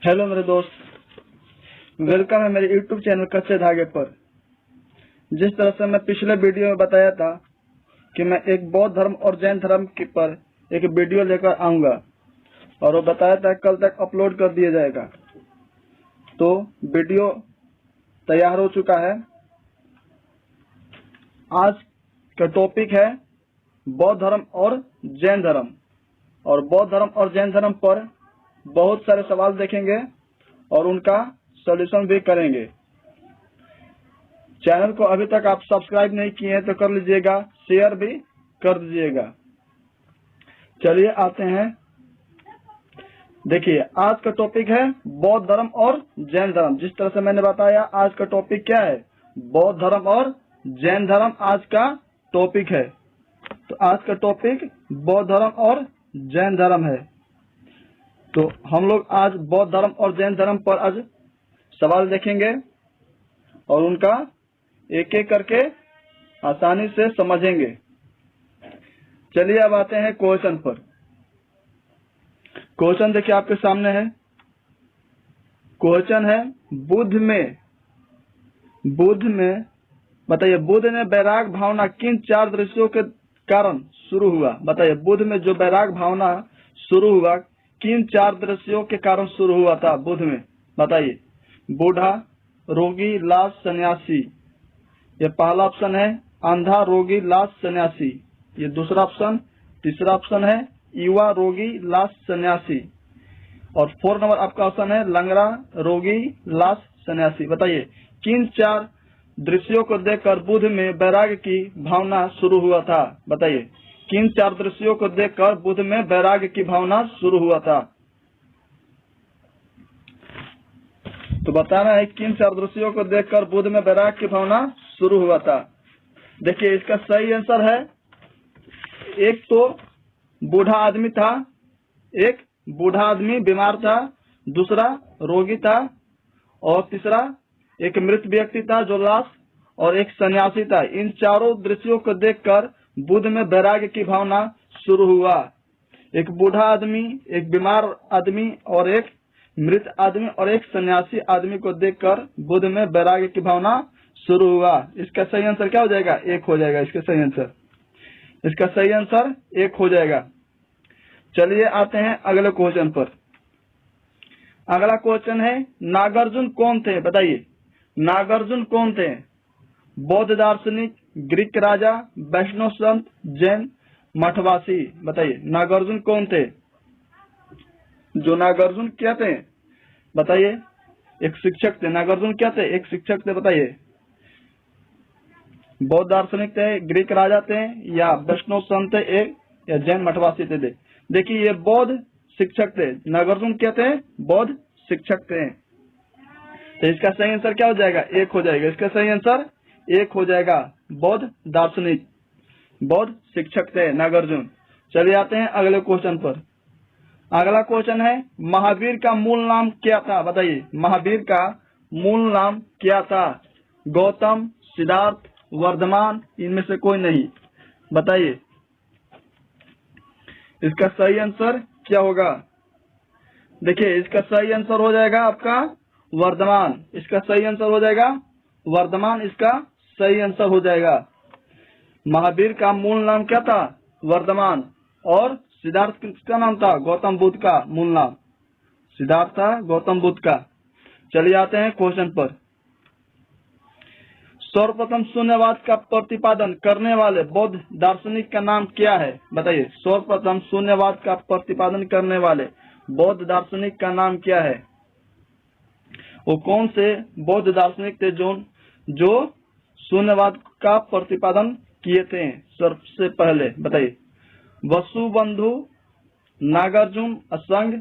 Hello मेरे दोस्त, welcome है मेरे यूट्यूब चैनल कच्चे धागे पर। जिस तरह से मैं पिछले वीडियो में बताया था कि मैं एक बौद्ध धर्म और जैन धर्म के पर एक वीडियो लेकर आऊंगा और वो बताया था कल तक अपलोड कर दिया जाएगा। तो वीडियो तैयार हो चुका है। आज का टॉपिक है बौद्ध धर्म और जैन धर्म, और बौद्ध धर्म और जैन धर्म पर बहुत सारे सवाल देखेंगे और उनका सॉल्यूशन भी करेंगे। चैनल को अभी तक आप सब्सक्राइब नहीं किए हैं तो कर लीजिएगा, शेयर भी कर दीजिएगा। चलिए आते हैं। देखिए, आज का टॉपिक है बौद्ध धर्म और जैन धर्म। जिस तरह से मैंने बताया, आज का टॉपिक क्या है? बौद्ध धर्म और जैन धर्म आज का टॉपिक है। तो आज का टॉपिक बौद्ध धर्म और जैन धर्म है। तो हम लोग आज बौद्ध धर्म और जैन धर्म पर आज सवाल देखेंगे और उनका एक एक करके आसानी से समझेंगे। चलिए अब आते हैं क्वेश्चन पर। क्वेश्चन देखिए आपके सामने है। क्वेश्चन है, बुद्ध में बताइए, बुद्ध ने वैराग भावना किन चार दृश्यों के कारण शुरू हुआ? बताइए, बुद्ध में जो वैराग भावना शुरू हुआ किन चार दृश्यों के कारण शुरू हुआ था बुद्ध में? बताइए। बूढ़ा, रोगी, लाश, सन्यासी। ये पहला ऑप्शन है अंधा, रोगी, लाश, सन्यासी। ये दूसरा ऑप्शन। तीसरा ऑप्शन है युवा, रोगी, लाश, सन्यासी। और 4 नंबर आपका ऑप्शन है लंगड़ा, रोगी, लाश, सन्यासी। बताइए, किन चार दृश्यों को देखकर बुद्ध में वैराग्य की भावना शुरू हुआ था? बताइए, किन चार दृश्यों को देखकर बुद्ध में वैराग्य की भावना शुरू हुआ था? तो बताना है किन चार दृश्यों को देखकर बुद्ध में वैराग्य की भावना शुरू हुआ था। देखिए, इसका सही आंसर है, एक तो बूढ़ा आदमी था, एक बूढ़ा आदमी बीमार था, दूसरा रोगी था, और तीसरा एक मृत व्यक्ति था जो लाश, और एक सन्यासी था। इन चारों दृश्यों को देखकर बुद्ध में वैराग्य की भावना शुरू हुआ। एक बूढ़ा आदमी, एक बीमार आदमी, और एक मृत आदमी, और एक सन्यासी आदमी को देखकर बुद्ध में वैराग्य की भावना शुरू हुआ। इसका सही आंसर क्या हो जाएगा? एक हो जाएगा। इसका सही आंसर एक हो जाएगा। चलिए आते हैं अगले क्वेश्चन पर। अगला क्वेश्चन है, नागार्जुन कौन थे? बताइए, नागार्जुन कौन थे? बौद्ध दार्शनिक, ग्रीक राजा, वैष्णव संत, जैन मठवासी। बताइए, नागार्जुन कौन थे? जो नागार्जुन क्या थे? बताइए। एक शिक्षक थे। नागार्जुन क्या थे? एक शिक्षक थे। बताइए, बौद्ध दार्शनिक थे, ग्रीक राजा थे, या वैष्णव संत थे एक, या जैन मठवासी थे। देखिए, ये बौद्ध शिक्षक थे। नागार्जुन क्या थे? बौद्ध शिक्षक थे। तो इसका सही आंसर क्या हो जाएगा? एक हो जाएगा। इसका सही आंसर एक हो जाएगा। बौद्ध दार्शनिक, बौद्ध शिक्षक थे नागार्जुन। चलिए आते हैं अगले क्वेश्चन पर। अगला क्वेश्चन है, महावीर का मूल नाम क्या था? बताइए, महावीर का मूल नाम क्या था? गौतम, सिद्धार्थ, वर्धमान, इनमें से कोई नहीं। बताइए, इसका सही आंसर क्या होगा? देखिए, इसका सही आंसर हो जाएगा आपका वर्धमान। इसका सही आंसर हो जाएगा वर्धमान। इसका सही आंसर हो जाएगा। महावीर का मूल नाम क्या था? वर्धमान। और सिद्धार्थ किसका नाम था? गौतम बुद्ध का मूल नाम सिद्धार्थ था, गौतम बुद्ध का। चलिए आते हैं क्वेश्चन पर। सर्वप्रथम शून्यवाद का प्रतिपादन करने वाले बौद्ध दार्शनिक का नाम क्या है? बताइए, सर्वप्रथम शून्यवाद का प्रतिपादन करने वाले बौद्ध दार्शनिक का नाम क्या है? वो कौन से बौद्ध दार्शनिक थे जो शून्यवाद का प्रतिपादन किए थे सबसे पहले? बताइए। वसुबंधु, नागार्जुन, असंग,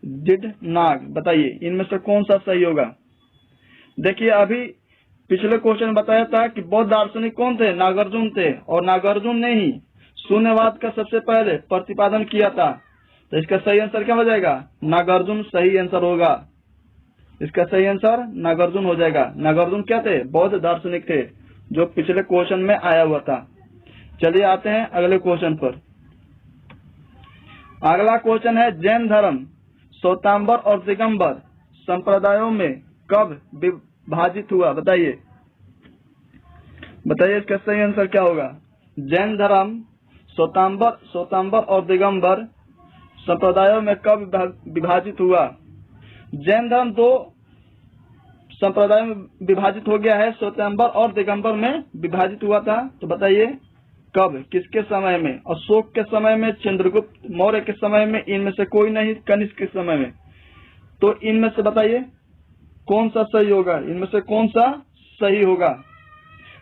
दिडनाग। बताइए, इनमें से कौन सा सही होगा? देखिए, अभी पिछले क्वेश्चन बताया था कि बौद्ध दार्शनिक कौन थे? नागार्जुन थे, और नागार्जुन ने ही शून्यवाद का सबसे पहले प्रतिपादन किया था। तो इसका सही आंसर क्या हो जाएगा? नागार्जुन सही आंसर होगा। इसका सही आंसर नागार्जुन हो जाएगा। नागार्जुन क्या थे? बौद्ध दार्शनिक थे, जो पिछले क्वेश्चन में आया हुआ था। चलिए आते हैं अगले क्वेश्चन पर। अगला क्वेश्चन है, जैन धर्म श्वेतांबर और दिगंबर संप्रदायों में कब विभाजित हुआ? बताइए इसका सही आंसर क्या होगा? जैन धर्म श्वेतांबर और दिगंबर संप्रदायों में कब विभाजित हुआ? जैन धर्म दो संप्रदायों में विभाजित हो गया है, श्वेतांबर और दिगंबर में विभाजित हुआ था। तो बताइए कब, किसके समय में? अशोक के समय में, चंद्रगुप्त मौर्य के समय में, इनमें से कोई नहीं, कनिष्क के समय में। तो इनमें से बताइए कौन सा सही होगा? इनमें से कौन सा सही होगा?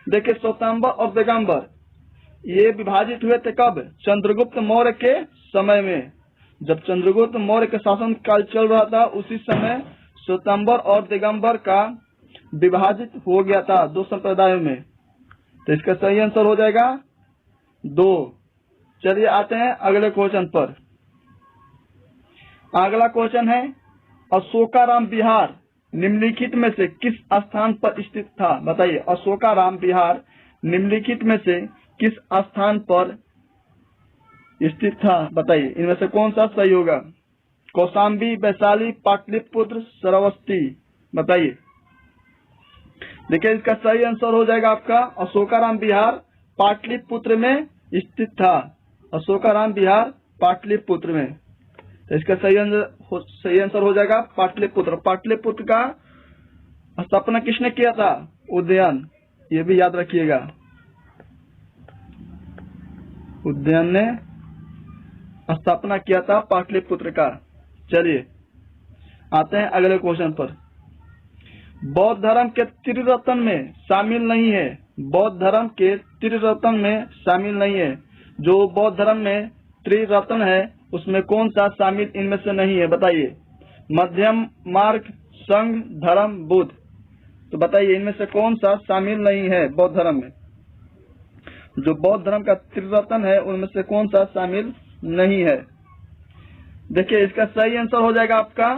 देखिए श्वेतांबर और दिगंबर ये विभाजित हुए थे कब? चंद्रगुप्त मौर्य के समय में। जब चंद्रगुप्त मौर्य का शासन काल चल रहा था उसी समय श्वेतांबर और दिगंबर का विभाजित हो गया था दो संप्रदायों में। तो इसका सही आंसर हो जाएगा 2। चलिए आते हैं अगले क्वेश्चन पर। अगला क्वेश्चन है अशोकाराम विहार निम्नलिखित में से किस स्थान पर स्थित था? बताइए अशोकाराम विहार निम्नलिखित में से किस स्थान पर स्थित था? बताइए इनमें से कौन सा सही होगा? कौशाम्बी, वैशाली, पाटलिपुत्र, श्रावस्ती। बताइए। देखिए इसका सही आंसर हो जाएगा आपका अशोकाराम विहार पाटलिपुत्र में स्थित था। अशोकाराम विहार पाटलिपुत्र में। तो इसका सही आंसर हो जाएगा पाटलिपुत्र। पाटलिपुत्र का स्थापना किसने किया था? उदयन। ये भी याद रखिएगा, उदयन ने स्थापना किया था पाटलिपुत्र का। चलिए आते हैं अगले क्वेश्चन पर। बौद्ध धर्म के त्रिरत्न में शामिल नहीं है। बौद्ध धर्म के त्रिरत्न में शामिल नहीं है। जो बौद्ध धर्म में त्रिरत्न है उसमें कौन सा शामिल इनमें से नहीं है? बताइए। मध्यम मार्ग, संघ, धर्म, बुद्ध। तो बताइए इनमें से कौन सा शामिल नहीं है बौद्ध धर्म में? जो बौद्ध धर्म का त्रिरत्न है उनमें से कौन सा शामिल नहीं है? देखिए इसका सही आंसर हो जाएगा आपका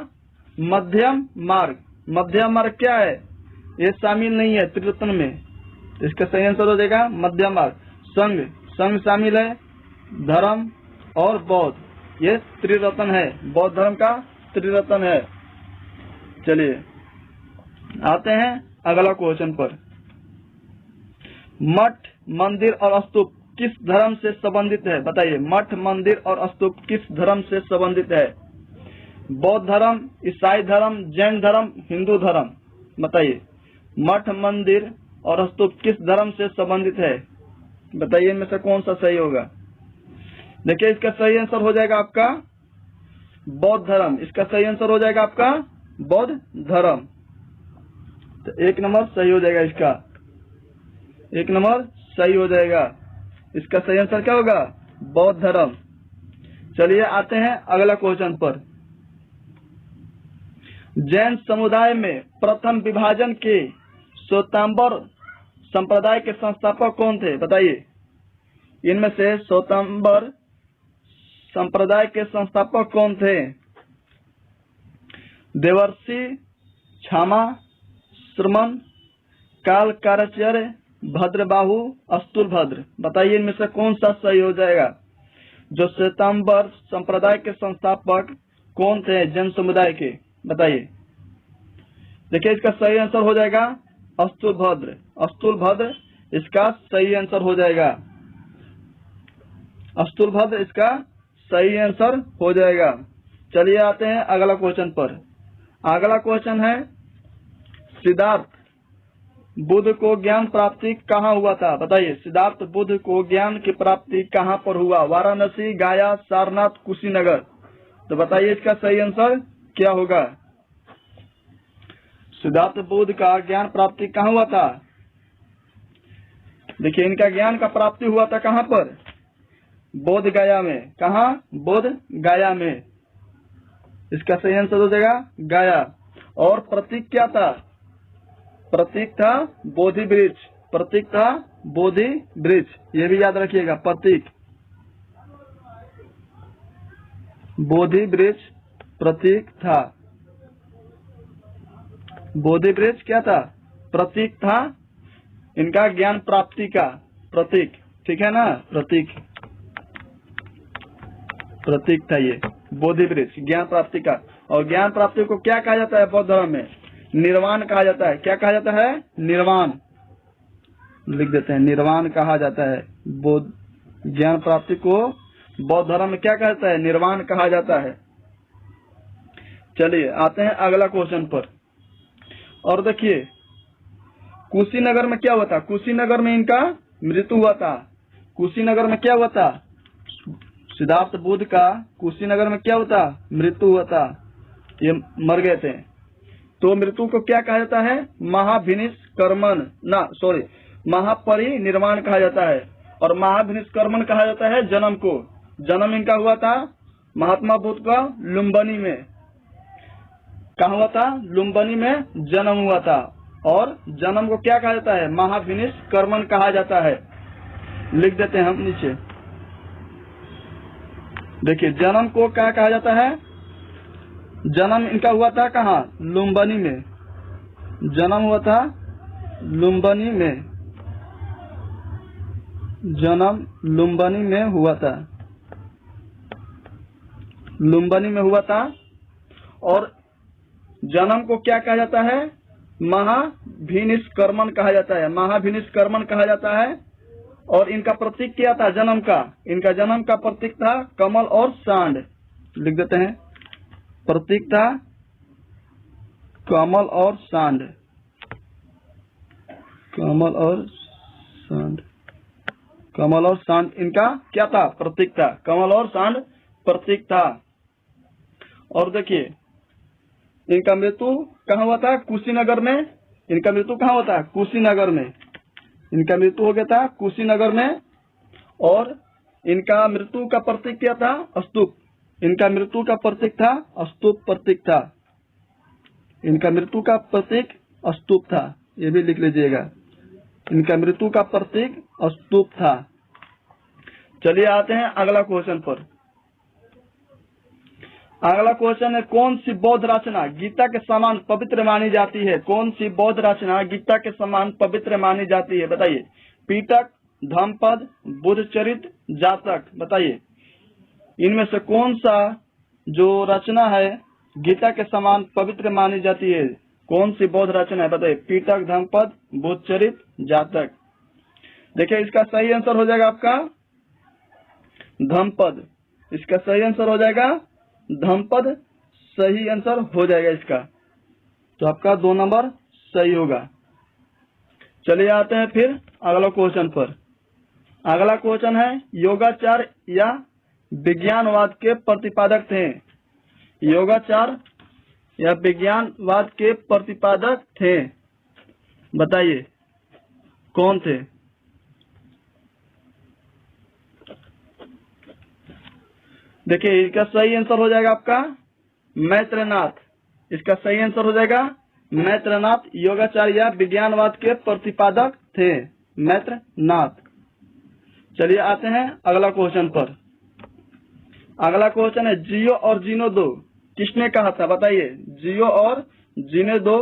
मध्यम मार्ग। मध्यम मार्ग क्या है? ये शामिल नहीं है त्रिरत्न में। इसका सही आंसर हो जाएगा मध्यम मार्ग। संघ शामिल है, धर्म और बौद्ध, ये त्रिरत्न है, बौद्ध धर्म का त्रिरत्न है। चलिए आते हैं अगला क्वेश्चन पर। मठ, मंदिर और स्तूप किस धर्म से संबंधित है? बताइए मठ, मंदिर और स्तूप किस धर्म से संबंधित है? बौद्ध धर्म, ईसाई धर्म, जैन धर्म, हिंदू धर्म। बताइए मठ, मंदिर और स्तूप किस धर्म से संबंधित है? बताइए इनमें से कौन सा सही होगा? देखिए इसका सही आंसर हो जाएगा आपका बौद्ध धर्म। इसका सही आंसर हो जाएगा आपका बौद्ध धर्म। तो 1 नंबर सही हो जाएगा। इसका 1 नंबर सही हो जाएगा। इसका सही आंसर क्या होगा? बौद्ध धर्म। चलिए आते हैं अगला क्वेश्चन पर। जैन समुदाय में प्रथम विभाजन के श्वेतांबर संप्रदाय के संस्थापक कौन थे? बताइए इनमें से श्वेतांबर संप्रदाय के संस्थापक कौन थे? देवर्षि, क्षमा, श्रमण, काल कारचार्य, भद्रबाहु, अस्तुलभद्र। बताइए इनमें से कौन सा सही हो जाएगा? जो श्वेतांबर संप्रदाय के संस्थापक कौन थे जैन समुदाय के? बताइए। देखिए इसका सही आंसर हो जाएगा अस्तुलभद्र। अस्तुलभद्र इसका सही आंसर हो जाएगा। अस्तुलभद्र इसका सही आंसर हो जाएगा। चलिए आते हैं अगला क्वेश्चन पर। अगला क्वेश्चन है सिद्धार्थ बुद्ध को ज्ञान प्राप्ति कहाँ हुआ था? बताइए सिद्धार्थ बुद्ध को ज्ञान की प्राप्ति कहाँ पर हुआ? वाराणसी, गया, सारनाथ, कुशीनगर। तो बताइए इसका सही आंसर क्या होगा? सिद्धार्थ बुद्ध का ज्ञान प्राप्ति कहाँ हुआ था? देखिए इनका ज्ञान का प्राप्ति हुआ था कहाँ पर? बोध गया में। कहाँ? बोध गया में। इसका सही आंसर हो जाएगा गया। और प्रतीक क्या था? प्रतीक था बोधि वृक्ष। प्रतीक था बोधि वृक्ष। ये भी याद रखिएगा, प्रतीक बोधि वृक्ष प्रतीक था। बोधि वृक्ष क्या था? प्रतीक था इनका ज्ञान प्राप्ति का प्रतीक। ठीक है ना? प्रतीक था ये। बोधि वृक्ष, ज्ञान प्राप्ति का। और ज्ञान प्राप्ति को क्या कहा जाता है बौद्ध धर्म में? निर्वाण कहा जाता है। क्या कहा जाता है? निर्वाण। लिख देते हैं, निर्वाण कहा जाता है। ज्ञान प्राप्ति को बौद्ध धर्म में क्या कहा जाता है? निर्वाण कहा जाता है। चलिए आते हैं अगला क्वेश्चन पर। और देखिए कुशीनगर में क्या हुआ था? कुशीनगर में इनका मृत्यु हुआ था। कुशीनगर में क्या हुआ था? सिद्धार्थ बुद्ध का कुशीनगर में क्या हुआ था? मृत्यु हुआ था। ये मर गए थे। तो मृत्यु को क्या कहा जाता है? महाभिनिष्कर्मण महापरिनिर्वाण कहा जाता है। और महाभिनिष्कर्मण कहा जाता है जन्म को। जन्म इनका हुआ था महात्मा बुद्ध का लुम्बिनी में। कहा हुआ था? लुम्बिनी में जन्म हुआ था। और जन्म को क्या कहा जाता है? महाभिनिष्कर्मण कहा जाता है। लिख देते हैं हम नीचे। देखिए जन्म को क्या कहा जाता है? जन्म इनका हुआ था कहाँ? लुम्बिनी में। जन्म हुआ था लुम्बिनी में। जन्म लुम्बिनी में हुआ था। लुम्बिनी में हुआ था। और जन्म को क्या कहा जाता है? महाभिनिष्कर्मण कहा जाता है। महाभिनिष्कर्मण कहा जाता है। और इनका प्रतीक क्या था जन्म का? इनका जन्म का प्रतीक था कमल और सांड। लिख देते हैं, प्रतीक था कमल और सांड। कमल और सांड। कमल और सांड इनका क्या था? प्रतीक था। कमल और सांड प्रतीक था। और देखिए इनका मृत्यु कहाँ हुआ था? कुशीनगर में। इनका मृत्यु कहाँ हुआ था? कुशीनगर में। इनका मृत्यु हो गया था कुशीनगर में। और इनका मृत्यु का प्रतीक क्या था? स्तूप। इनका मृत्यु का प्रतीक था स्तूप प्रतीक था। इनका मृत्यु का प्रतीक स्तूप था। ये भी लिख लीजिएगा, इनका मृत्यु का प्रतीक स्तूप था। चलिए आते हैं अगला क्वेश्चन पर। अगला क्वेश्चन है, कौन सी बौद्ध रचना गीता के समान पवित्र मानी जाती है? कौन सी बौद्ध रचना गीता के समान पवित्र मानी जाती है? बताइए। पीटक, धम्मपद, बुद्धचरित, जातक। बताइए इनमें से कौन सा जो रचना है गीता के समान पवित्र मानी जाती है? कौन सी बौद्ध रचना है? बताइए। पीटक, धम्मपद, बुद्धचरित, जातक। देखिए इसका सही आंसर हो जाएगा आपका धम्मपद। इसका सही आंसर हो जाएगा धम्मपद। सही आंसर हो जाएगा इसका। तो आपका 2 नंबर सही होगा। चलिए आते हैं फिर अगला क्वेश्चन पर। अगला क्वेश्चन है, योगाचार या विज्ञानवाद के प्रतिपादक थे? योगाचार या विज्ञानवाद के प्रतिपादक थे? बताइए कौन थे? देखिए इसका सही आंसर हो जाएगा आपका मैत्रेयनाथ। इसका सही आंसर हो जाएगा मैत्रेयनाथ। योगाचार या विज्ञानवाद के प्रतिपादक थे मैत्रेयनाथ। चलिए आते हैं अगला क्वेश्चन पर। अगला क्वेश्चन है, जियो और जीनो दो किसने कहा था? बताइए। जियो और जीने दो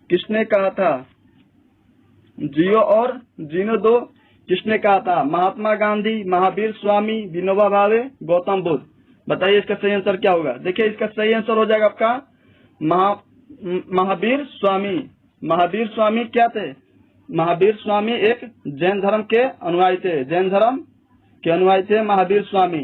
किसने कहा था? जियो और जीनो दो किसने कहा था? महात्मा गांधी, महावीर स्वामी, विनोबा भावे, गौतम बुद्ध। बताइए इसका सही आंसर क्या होगा? देखिए इसका सही आंसर हो जाएगा आपका महावीर स्वामी। महावीर स्वामी क्या थे? महावीर स्वामी एक जैन धर्म के अनुयायी थे। जैन धर्म के अनुयायी थे महावीर स्वामी।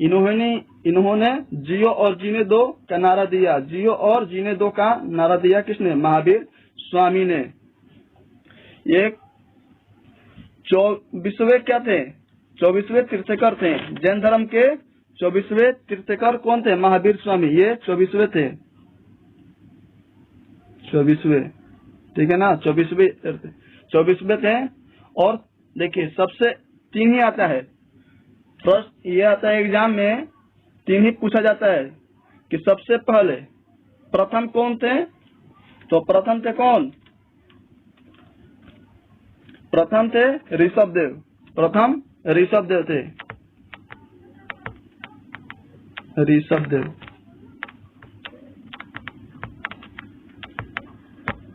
इन्होंने जियो और जीने दो का नारा दिया। जियो और जीने दो का नारा दिया किसने? महावीर स्वामी ने। ये 24वें क्या थे? 24वें तीर्थकर थे। जैन धर्म के 24वें तीर्थकर कौन थे? महावीर स्वामी। ये 24वें थे। 24वें, ठीक है ना? 24वें थे। और देखिए सबसे 3 ही आता है। फर्स्ट ये आता है एग्जाम में, 3 ही पूछा जाता है कि सबसे पहले प्रथम कौन थे? तो प्रथम थे कौन? प्रथम थे ऋषभदेव। प्रथम ऋषभदेव थे। ऋषभदेव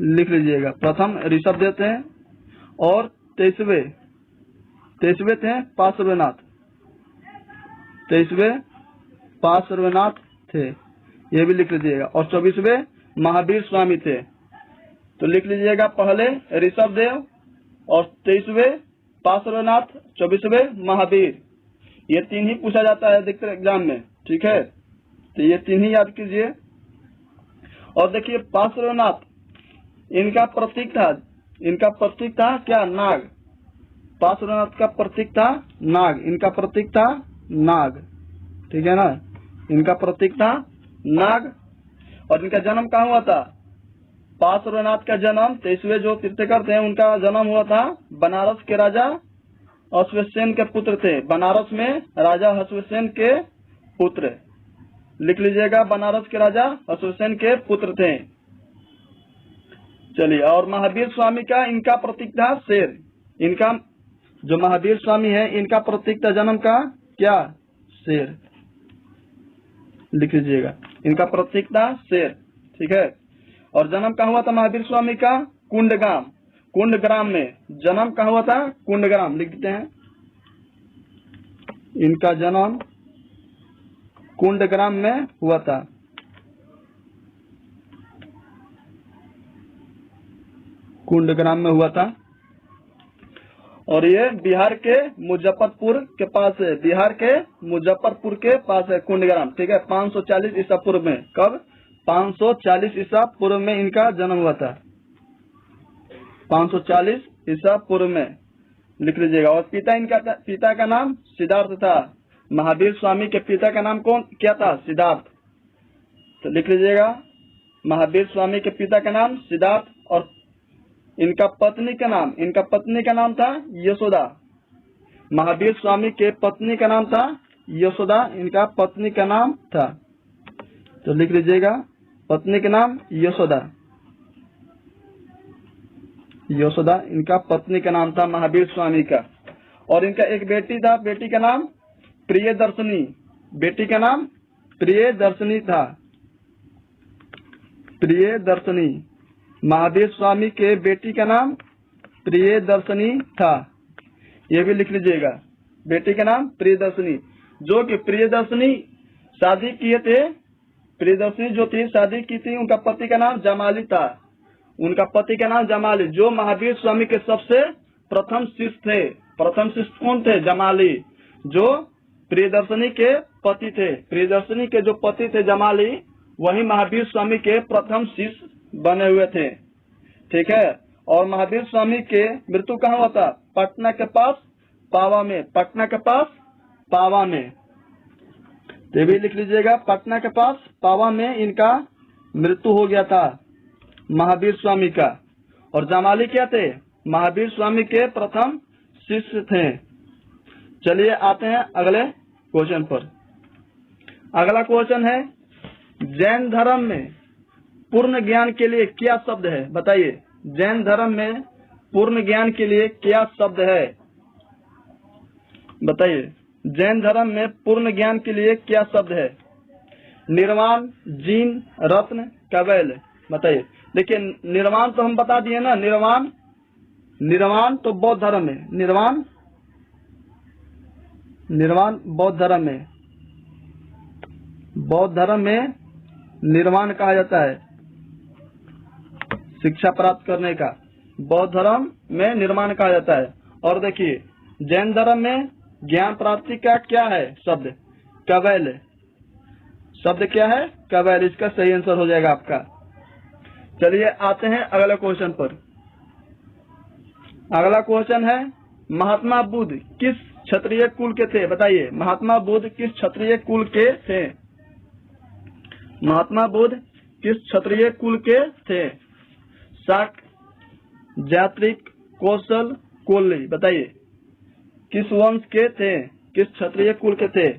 लिख लीजिएगा। प्रथम ऋषभदेव थे। और 23वें थे पार्श्वनाथ। 23वें पार्श्वनाथ थे, ये भी लिख लीजिएगा। और 24वें महावीर स्वामी थे, तो लिख लीजिएगा पहले ऋषभ देव और 23वें पार्श्वनाथ, 24वें महावीर। ये 3 ही पूछा जाता है अधिकतर एग्जाम में, ठीक है, तो ये 3 ही याद कीजिए। और देखिए पार्श्वनाथ, इनका प्रतीक था क्या? नाग। पार्श्वनाथ का प्रतीक था नाग, इनका प्रतीक था नाग, ठीक है ना, इनका प्रतीक था नाग। और इनका जन्म कहाँ हुआ था? पार्श्वनाथ का जन्म 23वें जो तीर्थकर थे उनका जन्म हुआ था बनारस के राजा अश्वसेन के पुत्र थे, बनारस में राजा अश्वसेन के पुत्र, लिख लीजिएगा बनारस के राजा अश्वसेन के पुत्र थे। चलिए, और महावीर स्वामी का इनका प्रतीक था शेर। इनका जो महावीर स्वामी है इनका प्रतीक था जन्म का क्या? शेर, लिख लीजिएगा, इनका प्रतीक था शेर, ठीक है। और जन्म कहाँ हुआ था महावीर स्वामी का? कुंडग्राम में जन्म कहाँ हुआ था? कुंडग्राम, लिख देते हैं, इनका जन्म कुंडग्राम में हुआ था। कुंडग्राम में हुआ था। और ये बिहार के मुजफ्फरपुर के पास है, बिहार के मुजफ्फरपुर के पास है कुंडग्राम, ठीक है। 540 ईसा पूर्व में, कब? 540 ईसा पूर्व में इनका जन्म हुआ था, 540 ईसा पूर्व में, लिख लीजिएगा। और पिता का नाम सिद्धार्थ था। महावीर स्वामी के पिता का नाम क्या था? सिद्धार्थ, तो लिख लीजिएगा महावीर स्वामी के पिता का नाम सिद्धार्थ। और इनका पत्नी का नाम था यशोदा। महावीर स्वामी के पत्नी का नाम था यशोदा, इनका पत्नी का नाम था, तो लिख लीजिएगा पत्नी का नाम यशोदा, इनका पत्नी का नाम था महावीर स्वामी का। और इनका एक बेटी था, बेटी का नाम प्रियदर्शनी था, प्रियदर्शनी। महावीर स्वामी के बेटी का नाम प्रियदर्शनी था, ये भी लिख लीजिएगा, बेटी का नाम प्रियदर्शनी। जो कि प्रियदर्शनी शादी किए थे, प्रियदर्शनी जो थी शादी की थी, उनका पति का नाम जमाली था, उनका पति का नाम जमाली, जो महावीर स्वामी के सबसे प्रथम शिष्य थे। प्रथम शिष्य कौन थे? जमाली, जो प्रियदर्शनी के पति थे। प्रियदर्शनी के जो पति थे जमाली, वही महावीर स्वामी के प्रथम शिष्य बने हुए थे, ठीक है। और महावीर स्वामी के मृत्यु कहाँ हुआ था? पटना के पास पावा में, पटना के पास पावा में, ये भी लिख लीजिएगा, पटना के पास पावा में इनका मृत्यु हो गया था महावीर स्वामी का। और जमाली क्या थे? महावीर स्वामी के प्रथम शिष्य थे। चलिए आते हैं अगले क्वेश्चन पर। अगला क्वेश्चन है, जैन धर्म में पूर्ण ज्ञान के लिए क्या शब्द है? बताइए, जैन धर्म में पूर्ण ज्ञान के लिए क्या शब्द है? बताइए, जैन धर्म में पूर्ण ज्ञान के लिए क्या शब्द है? निर्वाण, जीन, रत्न, कवैल, बताइए। देखिए, निर्वाण तो हम बता दिए ना, निर्वाण तो बौद्ध धर्म है, निर्वाण बौद्ध धर्म में, बौद्ध धर्म में निर्वाण कहा जाता है शिक्षा प्राप्त करने का, बौद्ध धर्म में निर्माण कहा जाता है। और देखिए, जैन धर्म में ज्ञान प्राप्ति का क्या है शब्द? कवैल, शब्द क्या है? कवैल, इसका सही आंसर हो जाएगा आपका। चलिए आते हैं अगले क्वेश्चन पर। अगला क्वेश्चन है, महात्मा बुद्ध किस क्षत्रिय कुल के थे? बताइए, महात्मा बुद्ध किस क्षत्रिय कुल के थे? महात्मा बुद्ध किस क्षत्रिय कुल के थे? शाक, जात्रिक, कौशल, कोल्ली, बताइए किस वंश के थे, किस क्षत्रिय कुल के थे?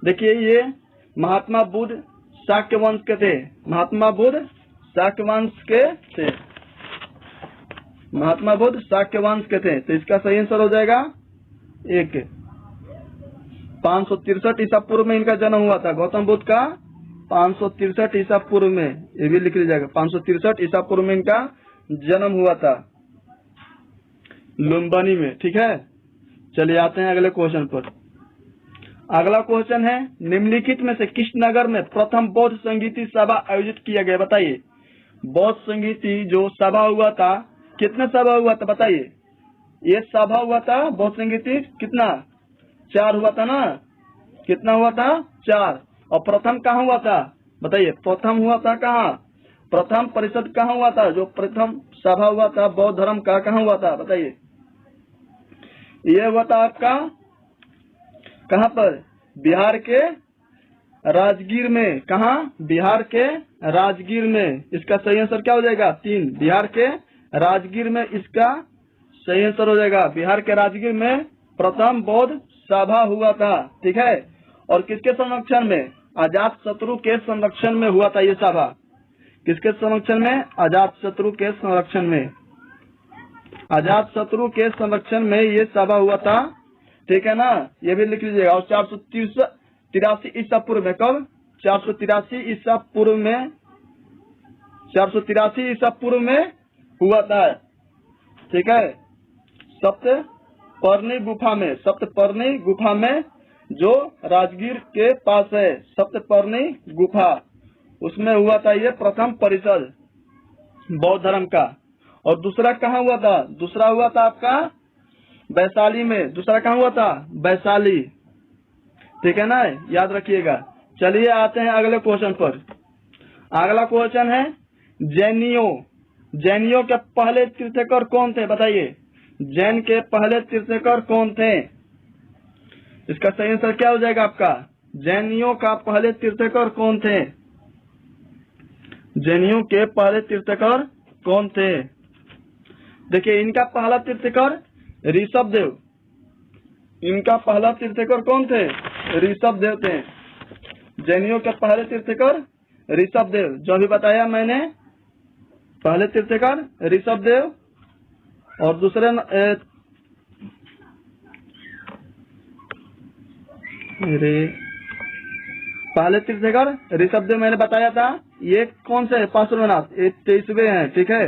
देखिए, ये महात्मा बुद्ध शाक्य वंश के थे, महात्मा बुद्ध शाक्य वंश के थे, महात्मा बुद्ध शाक्य वंश के थे, तो इसका सही आंसर हो जाएगा 1। 563 ईसा पूर्व में इनका जन्म हुआ था, गौतम बुद्ध का 563 ईसा पूर्व में, ये भी लिख लीजिएगा, 563 ईसा पूर्व में इनका जन्म हुआ था लुम्बिनी में, ठीक है। चलिए आते हैं अगले क्वेश्चन पर। अगला क्वेश्चन है, निम्नलिखित में से किस नगर में प्रथम बौद्ध संगीति सभा आयोजित किया गया? बताइए। बौद्ध संगीति जो सभा हुआ था, कितने सभा हुआ था बताइए? ये सभा हुआ था बौद्ध संगीति कितना? 4 हुआ था ना? कितना हुआ था? 4। और प्रथम कहाँ हुआ था बताइए? प्रथम हुआ था कहाँ? प्रथम परिषद कहाँ हुआ था? जो प्रथम सभा हुआ था बौद्ध धर्म का, कहाँ हुआ था बताइए? ये हुआ था आपका कहाँ पर? बिहार के राजगीर में। कहाँ? बिहार के राजगीर में। इसका सही आंसर क्या हो जाएगा? 3। बिहार के राजगीर में इसका सही आंसर हो जाएगा। बिहार के राजगीर में प्रथम बौद्ध सभा हुआ था। ठीक है। और किसके संरक्षण में? अजात शत्रु के संरक्षण में हुआ था ये सभा। किसके संरक्षण में? अजात शत्रु के संरक्षण में। अजात शत्रु के संरक्षण में ये सभा हुआ था। ठीक है ना? ये भी लिख लीजिएगा। और 483 ईसा पूर्व में। कब? 483 ईसा पूर्व में। 483 ईसा पूर्व में हुआ था। ठीक है। सप्तपर्णी गुफा में। सप्तपर्णी गुफा में जो राजगीर के पास है, सप्तपर्णी गुफा, उसमें हुआ था ये प्रथम परिषद बौद्ध धर्म का। और दूसरा कहाँ हुआ था? दूसरा हुआ था आपका वैशाली में। दूसरा कहाँ हुआ था? वैशाली। ठीक है ना? याद रखिएगा। चलिए आते हैं अगले क्वेश्चन पर। अगला क्वेश्चन है, जैनियों के पहले तीर्थंकर कौन थे? बताइए। जैन के पहले तीर्थंकर कौन थे? इसका सही आंसर क्या हो जाएगा आपका? जैनियों का पहले तीर्थंकर कौन थे? जैनियों के पहले तीर्थंकर कौन थे? देखिए, इनका पहला तीर्थंकर ऋषभदेव। इनका पहला तीर्थंकर कौन थे? ऋषभदेव थे। जैनियों के पहले तीर्थंकर ऋषभदेव, जो भी बताया मैंने, पहले तीर्थंकर ऋषभदेव। और दूसरे पहले तीर्थंकर ऋषभदेव मैंने बताया था। ये कौन से? पार्श्वनाथ, ये 23वें हैं। ठीक है,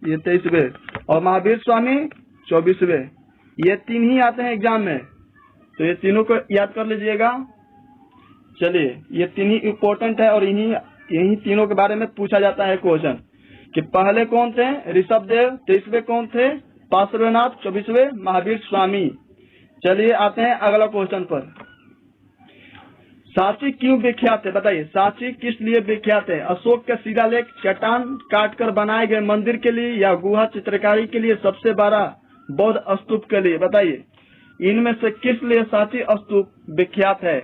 ये 23वें। और महावीर स्वामी 24वें। ये 3 ही आते हैं एग्जाम में, तो ये तीनों को याद कर लीजिएगा। चलिए, ये 3 ही इम्पोर्टेंट है और यही तीनों के बारे में पूछा जाता है क्वेश्चन कि पहले कौन थे? ऋषभदेव। 23वें कौन थे? पार्श्वनाथ। 24वें महावीर स्वामी। चलिए आते हैं अगला क्वेश्चन पर। सांची क्यों विख्यात है? बताइए। सांची किस लिए विख्यात है? अशोक के शिलालेख, चट्टान काटकर बनाए गए मंदिर के लिए, या गुहा चित्रकारी के लिए, सबसे बड़ा बौद्ध स्तूप के लिए? बताइए, इनमें से किस लिए सांची स्तूप विख्यात है?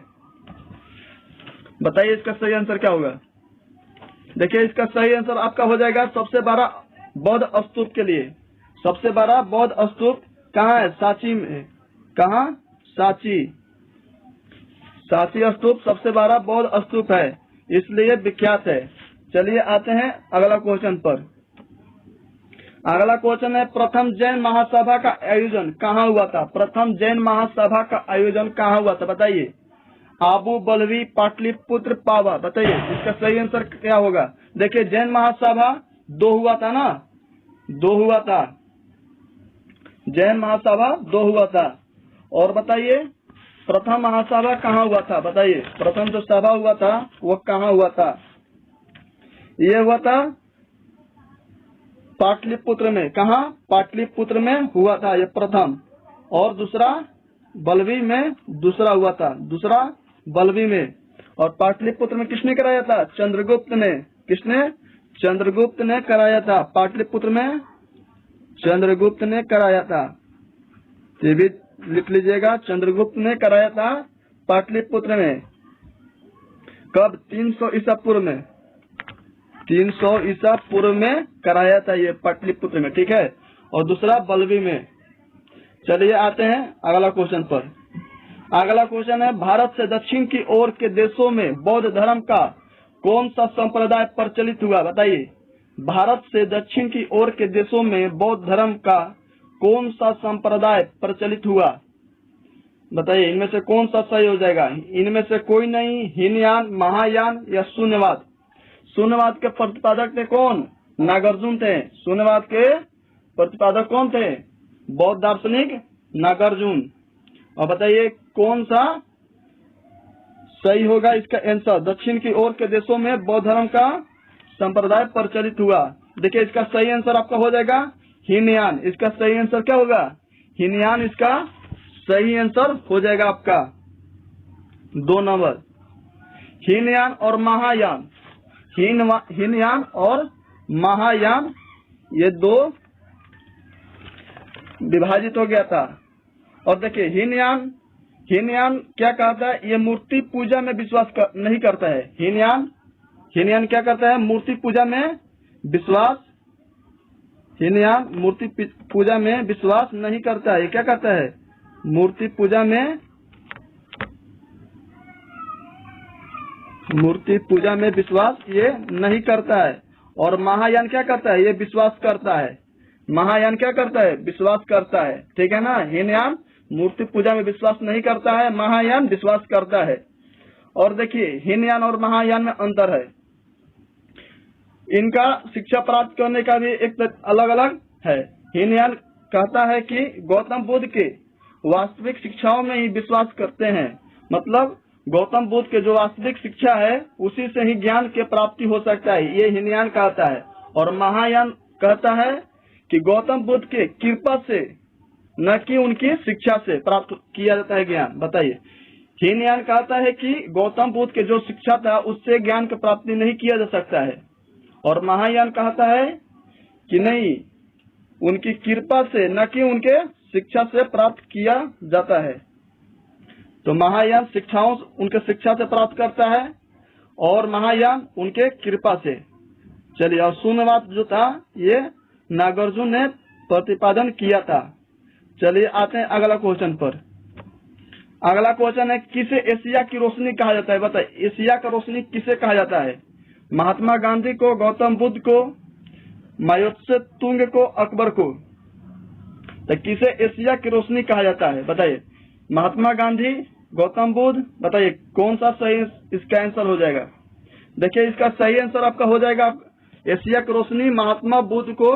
बताइए, इसका सही आंसर क्या होगा? देखिए, इसका सही आंसर आपका हो जाएगा सबसे बड़ा बौद्ध स्तूप के लिए। सबसे बड़ा बौद्ध स्तूप कहाँ है? सांची में। कहाँ? सांची। सांची स्तूप सबसे बड़ा बौद्ध स्तूप है, इसलिए विख्यात है। चलिए आते हैं अगला क्वेश्चन पर। अगला क्वेश्चन है, प्रथम जैन महासभा का आयोजन कहाँ हुआ था? प्रथम जैन महासभा का आयोजन कहाँ हुआ था? बताइए। आबू, बलवी, पाटलिपुत्र, पावा। बताइए, इसका सही आंसर क्या होगा? देखिए, जैन महासभा 2 हुआ था ना? 2 हुआ था। जैन महासभा 2 हुआ था। और बताइए, प्रथम महासभा कहाँ हुआ था? बताइए, प्रथम जो सभा हुआ था वो कहाँ हुआ था? ये हुआ था पाटलिपुत्र में। कहाँ? पाटलिपुत्र में हुआ था ये प्रथम। और दूसरा बलवी में दूसरा हुआ था। दूसरा बलवी में। और पाटलिपुत्र में किसने कराया था? चंद्रगुप्त ने। किसने? चंद्रगुप्त ने कराया था। पाटलिपुत्र में चंद्रगुप्त ने कराया था। ये भी लिख लीजिएगा, चंद्रगुप्त ने कराया था पाटलिपुत्र में। कब? 300 ईसा पूर्व में। 300 ईसा पूर्व में कराया था ये पाटलिपुत्र में। ठीक है। और दूसरा बलवी में। चलिए आते हैं अगला क्वेश्चन पर। अगला क्वेश्चन है, भारत से दक्षिण की ओर के देशों में बौद्ध धर्म का कौन सा संप्रदाय प्रचलित हुआ? बताइए। भारत से दक्षिण की ओर के देशों में बौद्ध धर्म का कौन सा संप्रदाय प्रचलित हुआ? बताइए, इनमें से कौन सा सही हो जाएगा? इनमें से कोई नहीं। हीनयान, महायान या शून्यवाद? शून्यवाद के प्रतिपादक थे कौन? नागार्जुन थे। शून्यवाद के प्रतिपादक कौन थे? बौद्ध दार्शनिक नागार्जुन। और बताइए, कौन सा सही होगा इसका आंसर। दक्षिण की ओर के देशों में बौद्ध धर्म का संप्रदाय प्रचलित हुआ। देखिए इसका सही आंसर आपका हो जाएगा हीनयान। इसका सही आंसर क्या होगा? हीनयान इसका सही आंसर हो जाएगा आपका। 2 नंबर। हीनयान और महायान, हीनयान और महायान ये 2 विभाजित हो गया था। और देखिए हीनयान क्या कहता है? ये मूर्ति पूजा में विश्वास नहीं करता है। हीनयान क्या करता है? मूर्ति पूजा में विश्वास, हीनयान मूर्ति पूजा में विश्वास नहीं करता है। क्या कहता है? मूर्ति पूजा में विश्वास ये नहीं करता है। और महायान क्या करता है? ये विश्वास करता है। महायान क्या करता है? विश्वास करता है। ठीक है ना? हीनयान मूर्ति पूजा में विश्वास नहीं करता है, महायान विश्वास करता है। और देखिए हीनयान और महायान में अंतर है। इनका शिक्षा प्राप्त करने का भी एक अलग अलग है। हीनयान कहता है कि गौतम बुद्ध के वास्तविक शिक्षाओं में ही विश्वास करते हैं, मतलब गौतम बुद्ध के जो वास्तविक शिक्षा है उसी से ही ज्ञान की प्राप्ति हो सकता है, ये हीनयान कहता है। और महायान कहता है कि गौतम बुद्ध के कृपा से, न कि उनकी शिक्षा से प्राप्त किया जाता है ज्ञान। बताइए, हीनयान कहता है कि गौतम बुद्ध के जो शिक्षा था उससे ज्ञान की प्राप्ति नहीं किया जा सकता है। और महायान कहता है कि नहीं, उनकी कृपा से, न कि उनके शिक्षा से प्राप्त किया जाता है। तो महायान उनके शिक्षा से प्राप्त करता है और महायान उनके कृपा से। चलिए, और शून्यवाद जो था ये नागार्जुन ने प्रतिपादन किया था। चलिए आते हैं अगला क्वेश्चन पर। अगला क्वेश्चन है, किसे एशिया की रोशनी कहा जाता है? बताइए, एशिया का रोशनी किसे कहा जाता है? महात्मा गांधी को, गौतम बुद्ध को, माओ त्से तुंग को, अकबर को? तो किसे एशिया की रोशनी कहा जाता है? बताइए, महात्मा गांधी, गौतम बुद्ध? बताइए कौन सा सही इसका आंसर हो जाएगा? देखिए इसका सही आंसर आपका हो जाएगा एशिया की रोशनी महात्मा बुद्ध को,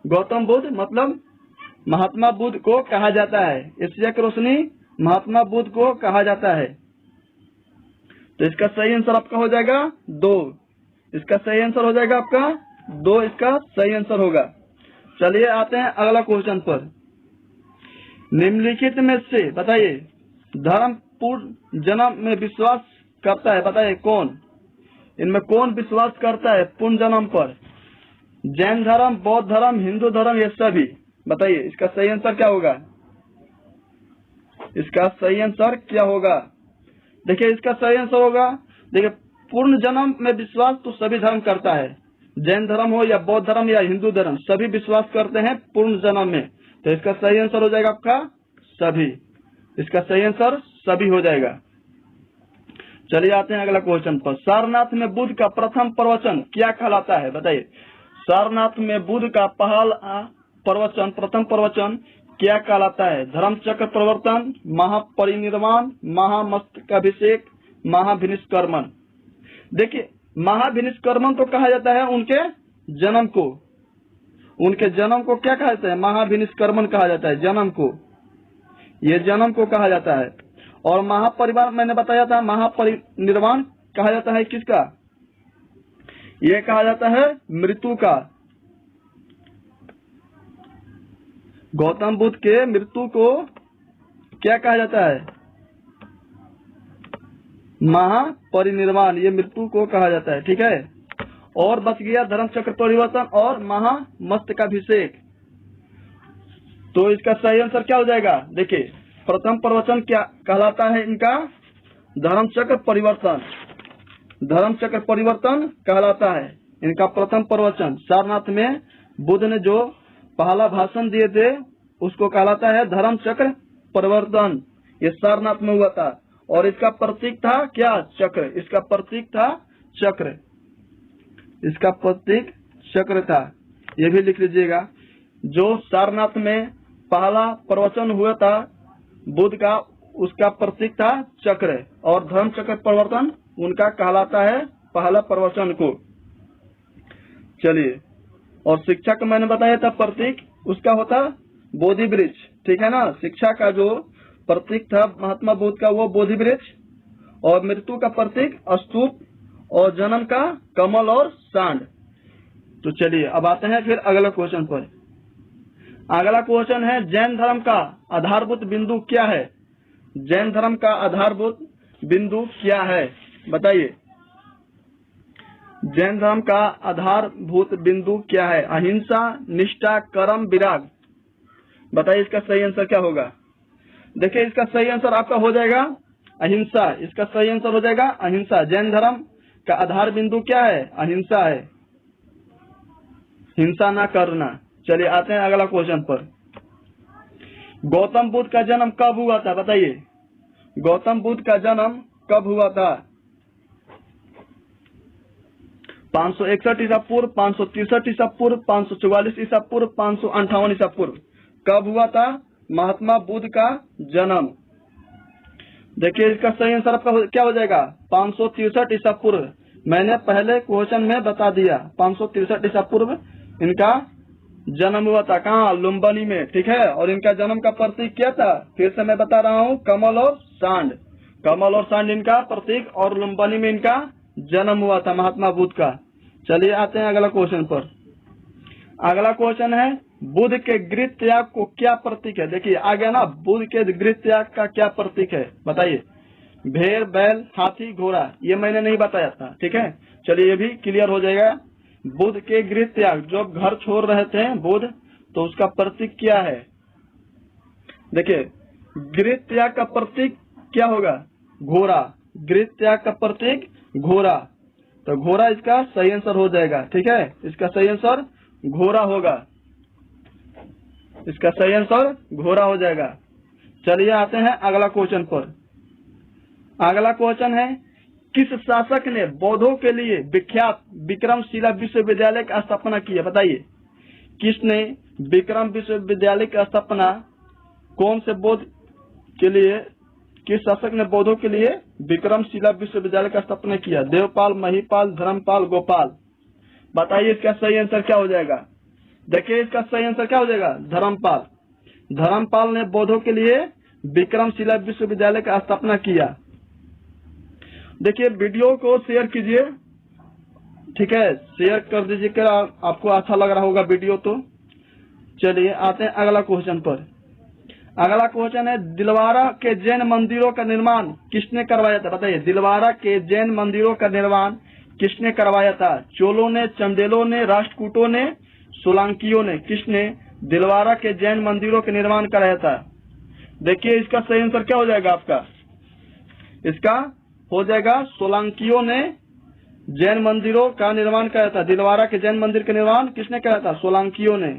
गौतम बुद्ध मतलब महात्मा बुद्ध को कहा जाता है। एशिया की रोशनी महात्मा बुद्ध को कहा जाता है। तो इसका सही आंसर आपका हो जाएगा 2। इसका सही आंसर हो जाएगा आपका 2, इसका सही आंसर होगा। चलिए आते हैं अगला क्वेश्चन पर। निम्नलिखित में से बताइए, धर्म पूर्ण जन्म में विश्वास करता है? बताइए कौन? इनमें कौन विश्वास करता है पूर्ण जन्म पर? जैन धर्म, बौद्ध धर्म, हिंदू धर्म, ये सभी? बताइए इसका सही आंसर क्या होगा? इसका सही आंसर क्या होगा? देखिए इसका सही आंसर होगा, देखिए पूर्ण जन्म में विश्वास तो सभी धर्म करता है। जैन धर्म हो या बौद्ध धर्म या हिंदू धर्म, सभी विश्वास करते हैं पूर्ण जन्म में। तो इसका सही आंसर हो जाएगा आपका सभी। इसका सही आंसर सभी हो जाएगा। चलिए आते हैं अगला क्वेश्चन पर। सारनाथ में बुद्ध का प्रथम प्रवचन क्या कहलाता है? बताइए, सारनाथ में बुद्ध का प्रथम प्रवचन क्या कहलाता है? धर्म चक्र प्रवर्तन, महापरिनिर्वाण, महामस्तकाभिषेक, महाभिनिष्क्रमण? देखिए महाभिनिष्क्रमण तो कहा जाता है उनके जन्म को। उनके जन्म को क्या कहा जाता है? महाभिनिष्क्रमण कहा जाता है जन्म को। ये जन्म को कहा जाता है। और महापरिवार मैंने बताया था, महापरिनिर्वाण कहा जाता है किसका? ये कहा जाता है मृत्यु का। गौतम बुद्ध के मृत्यु को क्या कहा जाता है? महापरिनिर्वाण, ये मृत्यु को कहा जाता है। ठीक है। और बच गया धर्म चक्र परिवर्तन और महामस्तकाभिषेक। तो इसका सही आंसर क्या हो जाएगा? देखिए प्रथम प्रवचन क्या कहलाता है इनका? धर्म चक्र परिवर्तन। धर्म चक्र परिवर्तन कहलाता है इनका प्रथम प्रवचन। सारनाथ में बुद्ध ने जो पहला भाषण दिए थे उसको कहलाता है धर्म चक्र परिवर्तन। ये सारनाथ में हुआ था। और इसका प्रतीक था क्या? चक्र। इसका प्रतीक था चक्र। इसका प्रतीक चक्र था। ये भी लिख लीजिएगा। जो सारनाथ में पहला प्रवचन हुआ था बुद्ध का, उसका प्रतीक था चक्र। और धर्म चक्र परिवर्तन उनका कहलाता है पहला प्रवचन को। चलिए, और शिक्षा का मैंने बताया था प्रतीक उसका होता बोधि वृक्ष। ठीक है ना? शिक्षा का जो प्रतीक था महात्मा बुद्ध का वो बोधि वृक्ष। और मृत्यु का प्रतीक स्तूप और जन्म का कमल और सांड। तो चलिए अब आते हैं फिर अगला क्वेश्चन पर। अगला क्वेश्चन है जैन धर्म का आधारभूत बिंदु क्या है? जैन धर्म का आधारभूत बिंदु क्या है बताइए। जैन धर्म का आधारभूत बिंदु क्या है? अहिंसा, निष्ठा, कर्म, विराग। बताइए इसका सही आंसर क्या होगा। देखिए इसका सही आंसर आपका हो जाएगा अहिंसा। इसका सही आंसर हो जाएगा अहिंसा। जैन धर्म का आधार बिंदु क्या है? अहिंसा है, हिंसा ना करना। चलिए आते हैं अगला क्वेश्चन पर। गौतम बुद्ध का जन्म कब हुआ था बताइए। गौतम बुद्ध का जन्म कब हुआ था? 561 ईसा पूर्व, 563 ईसा पूर्व, 544 ईसा पूर्व, 558 ईसा पूर्व। कब हुआ था महात्मा बुद्ध का जन्म? देखिए इसका सही आंसर आपका क्या हो जाएगा? 563 ईसा पूर्व। मैंने पहले क्वेश्चन में बता दिया 563 ईसा पूर्व इनका जन्म हुआ था। कहाँ? लुम्बिनी में, ठीक है। और इनका जन्म का प्रतीक क्या था? फिर से मैं बता रहा हूँ, कमल और सांड। कमल और सांड इनका प्रतीक और लुम्बिनी में इनका जन्म हुआ था महात्मा बुद्ध का। चलिए आते हैं अगला क्वेश्चन पर। अगला क्वेश्चन है बुद्ध के गृह त्याग को क्या प्रतीक है? देखिए आ गया ना, बुद्ध के गृह त्याग का क्या प्रतीक है बताइए। भेड़, बैल, हाथी, घोड़ा। ये मैंने नहीं बताया था, ठीक है। चलिए ये भी क्लियर हो जाएगा। बुद्ध के गृह त्याग, जो घर छोड़ रहे थे बुद्ध, तो उसका प्रतीक क्या है? देखिए गृह त्याग का प्रतीक क्या होगा? घोड़ा। गृह त्याग का प्रतीक घोड़ा, तो घोड़ा इसका सही आंसर हो जाएगा, ठीक है। इसका सही आंसर घोड़ा होगा। इसका सही आंसर घोड़ा हो जाएगा। चलिए आते हैं अगला क्वेश्चन पर। अगला क्वेश्चन है किस शासक ने बौद्धों के लिए विख्यात विक्रमशिला विश्वविद्यालय की स्थापना की है? बताइए किसने विक्रम विश्वविद्यालय की स्थापना, कौन से बौद्ध के लिए, किस शासक ने बौद्धों के लिए विक्रमशिला विश्वविद्यालय का स्थापना किया? देवपाल, महिपाल, धर्मपाल, गोपाल। बताइए इसका सही आंसर क्या हो जाएगा। देखिए इसका सही आंसर क्या हो जाएगा? धर्मपाल। धर्मपाल ने बौद्धों के लिए विक्रमशिला विश्वविद्यालय का स्थापना किया। देखिए वीडियो को शेयर कीजिए, ठीक है, शेयर कर दीजिए, आपको अच्छा लग रहा होगा वीडियो तो। चलिए आते हैं अगला क्वेश्चन पर। अगला क्वेश्चन है दिलवारा के जैन मंदिरों का निर्माण किसने करवाया था? बताइए दिलवारा के जैन मंदिरों का निर्माण किसने करवाया था? चोलों ने, चंदेलों ने, राष्ट्रकूटों ने, सोलंकियों ने। किसने दिलवारा के जैन मंदिरों का निर्माण कराया था? देखिए इसका सही आंसर क्या हो जाएगा आपका। इसका हो जाएगा सोलंकियों ने जैन मंदिरों का निर्माण कराया था। दिलवारा के जैन मंदिर का निर्माण किसने कराया था? सोलंकियों ने।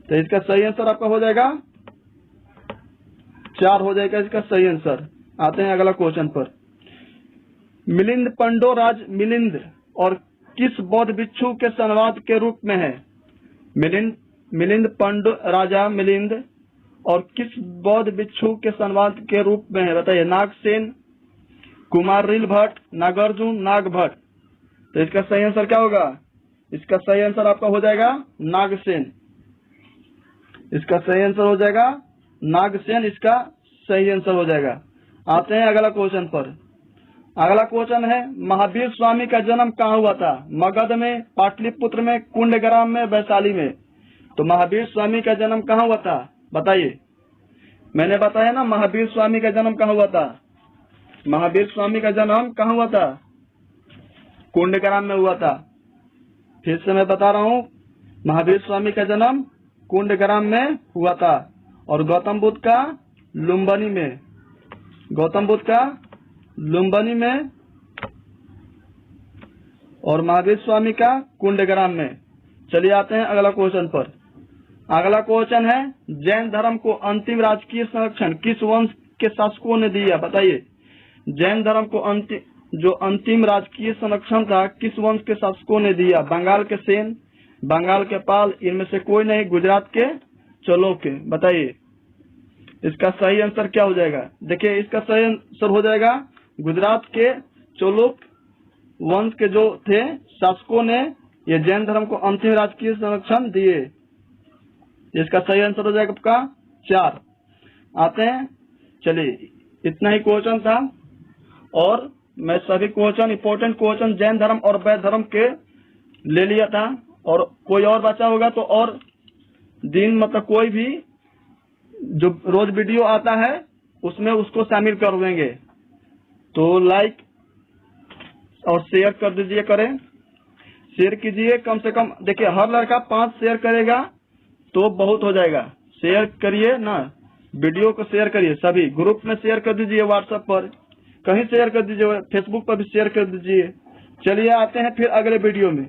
तो इसका सही आंसर आपका हो जाएगा 4 हो जाएगा इसका सही आंसर। आते हैं अगला क्वेश्चन पर। मिलिंद पंडो राज मिलिंद और किस बौद्ध भिक्षु के संवाद के रूप में है? मिलिंद पंडो राजा मिलिंद और किस बौद्ध भिक्षु के संवाद के रूप में है? बताइए नागसेन, कुमारिल भट्ट, नागार्जुन, नाग भट्ट। तो इसका सही आंसर क्या होगा? इसका सही आंसर आपका हो जाएगा नागसेन। इसका सही आंसर हो जाएगा नागसेन। इसका सही आंसर हो जाएगा। आते हैं अगला क्वेश्चन पर। अगला क्वेश्चन है महावीर स्वामी का जन्म कहाँ हुआ था? मगध में, पाटलिपुत्र में, कुंडग्राम में, वैशाली में। तो महावीर स्वामी का जन्म कहाँ हुआ था बताइए। मैंने बताया ना महावीर स्वामी का जन्म कहाँ हुआ था। महावीर स्वामी का जन्म कहाँ हुआ था? कुंडग्राम में हुआ था। फिर से मैं बता रहा हूँ, महावीर स्वामी का जन्म कुंडग्राम में हुआ था। और गौतम बुद्ध का लुम्बिनी में, गौतम बुद्ध का लुम्बिनी में, और महावीर स्वामी का कुंडग्राम में। चलिए आते हैं अगला क्वेश्चन पर। अगला क्वेश्चन है जैन धर्म को अंतिम राजकीय संरक्षण किस वंश के शासकों ने दिया? बताइए जैन धर्म को अंतिम राजकीय संरक्षण था किस वंश के शासकों ने दिया? बंगाल के सेन, बंगाल के पाल, इनमें से कोई नहीं, गुजरात के चालुक्य। बताइए इसका सही आंसर क्या हो जाएगा। देखिए इसका सही आंसर हो जाएगा गुजरात के चालुक्य वंश के जो थे शासकों ने ये जैन धर्म को अंतिम राजकीय संरक्षण दिए। इसका सही आंसर हो जाएगा आपका 4। आते हैं, चलिए इतना ही क्वेश्चन था। और मैं सभी क्वेश्चन इंपॉर्टेंट क्वेश्चन जैन धर्म और वैद्य धर्म के ले लिया था, और कोई और बचा होगा तो और दिन मतलब कोई भी जो रोज वीडियो आता है उसमें उसको शामिल कर देंगे। तो लाइक और शेयर कर दीजिए, करें, शेयर कीजिए कम से कम। देखिए हर लड़का 5 शेयर करेगा तो बहुत हो जाएगा। शेयर करिए ना, वीडियो को शेयर करिए, सभी ग्रुप में शेयर कर दीजिए, व्हाट्सएप पर कहीं शेयर कर दीजिए, फेसबुक पर भी शेयर कर दीजिए। चलिए आते हैं फिर अगले वीडियो में।